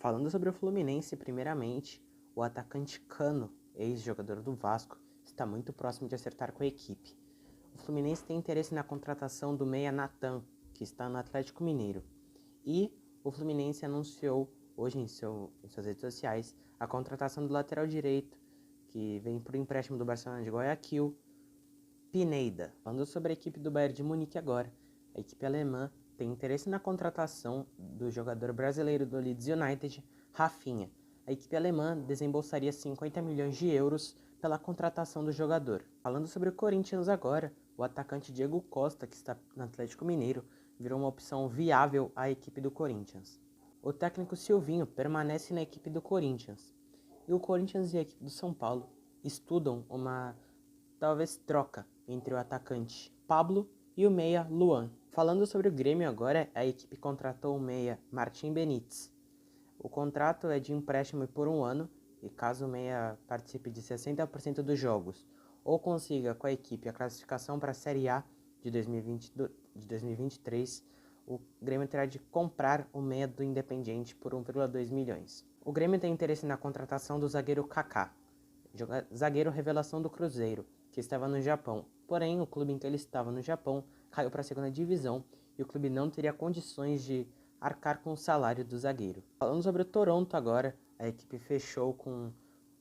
Falando sobre o Fluminense, primeiramente, o atacante Cano, ex-jogador do Vasco, está muito próximo de acertar com a equipe. O Fluminense tem interesse na contratação do meia Natan, que está no Atlético Mineiro. E o Fluminense anunciou hoje em suas redes sociais a contratação do lateral direito, que vem por empréstimo do Barcelona de Guayaquil, Pineda. Falando sobre a equipe do Bayern de Munique agora, a equipe alemã tem interesse na contratação do jogador brasileiro do Leeds United, Rafinha. A equipe alemã desembolsaria 50 milhões de euros pela contratação do jogador. Falando sobre o Corinthians agora, o atacante Diego Costa, que está no Atlético Mineiro, virou uma opção viável à equipe do Corinthians. O técnico Silvinho permanece na equipe do Corinthians. E o Corinthians e a equipe do São Paulo estudam uma talvez troca entre o atacante Pablo e o meia Luan. Falando sobre o Grêmio agora, a equipe contratou o meia Martim Benítez. O contrato é de empréstimo por 1 ano e caso o meia participe de 60% dos jogos ou consiga com a equipe a classificação para a Série A de 2023, o Grêmio terá de comprar o meia do Independiente por 1,2 milhões. O Grêmio tem interesse na contratação do zagueiro Kaká, zagueiro revelação do Cruzeiro, que estava no Japão. Porém, o clube em que ele estava no Japão caiu para a segunda divisão e o clube não teria condições de arcar com o salário do zagueiro. Falando sobre o Toronto agora, a equipe fechou com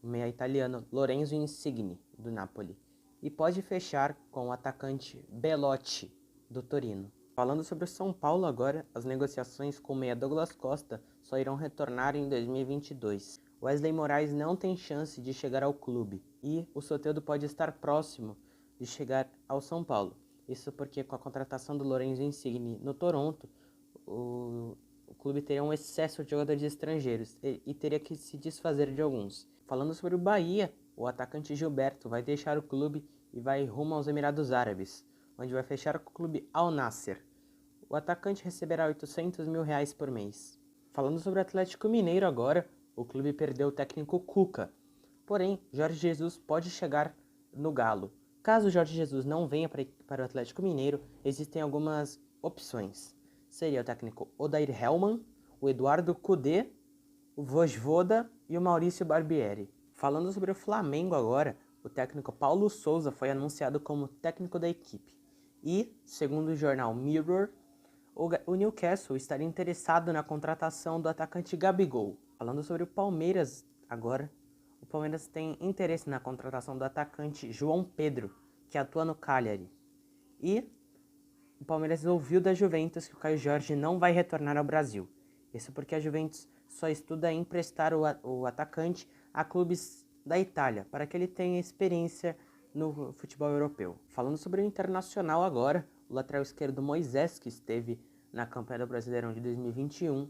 o meia italiano Lorenzo Insigne, do Napoli, e pode fechar com o atacante Belotti, do Torino. Falando sobre o São Paulo agora, as negociações com o meia Douglas Costa só irão retornar em 2022. Wesley Moraes não tem chance de chegar ao clube e o Soteldo pode estar próximo de chegar ao São Paulo. Isso porque com a contratação do Lorenzo Insigne no Toronto, o clube teria um excesso de jogadores estrangeiros e teria que se desfazer de alguns. Falando sobre o Bahia, o atacante Gilberto vai deixar o clube e vai rumo aos Emirados Árabes, onde vai fechar com o clube Al Nassr. O atacante receberá 800 mil reais por mês. Falando sobre o Atlético Mineiro agora, o clube perdeu o técnico Cuca. Porém, Jorge Jesus pode chegar no Galo. Caso Jorge Jesus não venha para o Atlético Mineiro, existem algumas opções. Seria o técnico Odair Hellmann, o Eduardo Cudê, o Vojvoda e o Maurício Barbieri. Falando sobre o Flamengo agora, o técnico Paulo Souza foi anunciado como técnico da equipe. E, segundo o jornal Mirror, o Newcastle estaria interessado na contratação do atacante Gabigol. Falando sobre o Palmeiras agora, o Palmeiras tem interesse na contratação do atacante João Pedro, que atua no Cagliari. E o Palmeiras ouviu da Juventus que o Caio Jorge não vai retornar ao Brasil. Isso porque a Juventus só estuda emprestar o atacante a clubes da Itália, para que ele tenha experiência no futebol europeu. Falando sobre o Internacional agora, o lateral esquerdo Moisés, que esteve na campanha do Brasileirão de 2021,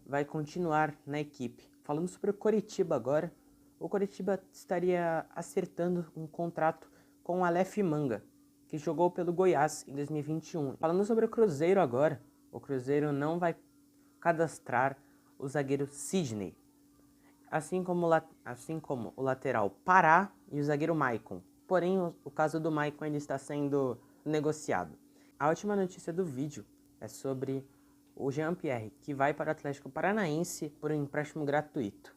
vai continuar na equipe. Falando sobre o Coritiba agora, o Coritiba estaria acertando um contrato com o Aleph Manga, que jogou pelo Goiás em 2021. Falando sobre o Cruzeiro agora, o Cruzeiro não vai cadastrar o zagueiro Sidney, assim como o lateral Pará e o zagueiro Maicon. Porém, o caso do Maicon ainda está sendo negociado. A última notícia do vídeo é sobre o Jean-Pierre, que vai para o Atlético Paranaense por um empréstimo gratuito.